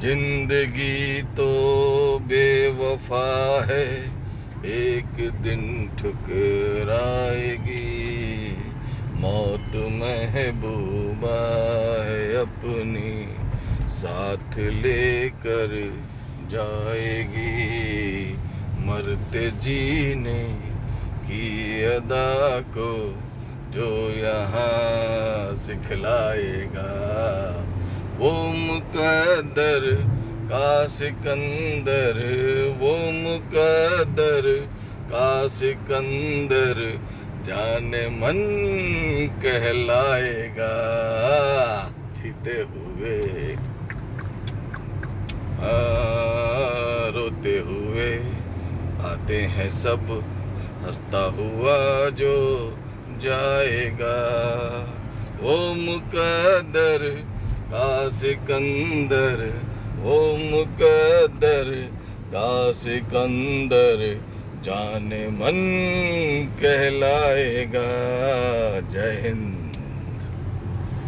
जिंदगी तो बेवफा है, एक दिन ठुकराएगी। मौत महबूबा है अपनी, साथ लेकर जाएगी। मरते जीने की अदा को जो यहाँ सिखलाएगा, वो मुकद्दर का सिकंदर, वो मुकद्दर का सिकंदर जाने मन कहलाएगा। जीते हुए रोते हुए आते हैं सब, हंसता हुआ जो जाएगा। वो मुकद्दर का सिकंदर, वो मुकद्दर का सिकंदर जाने मन कहलाएगा। जय हिंद।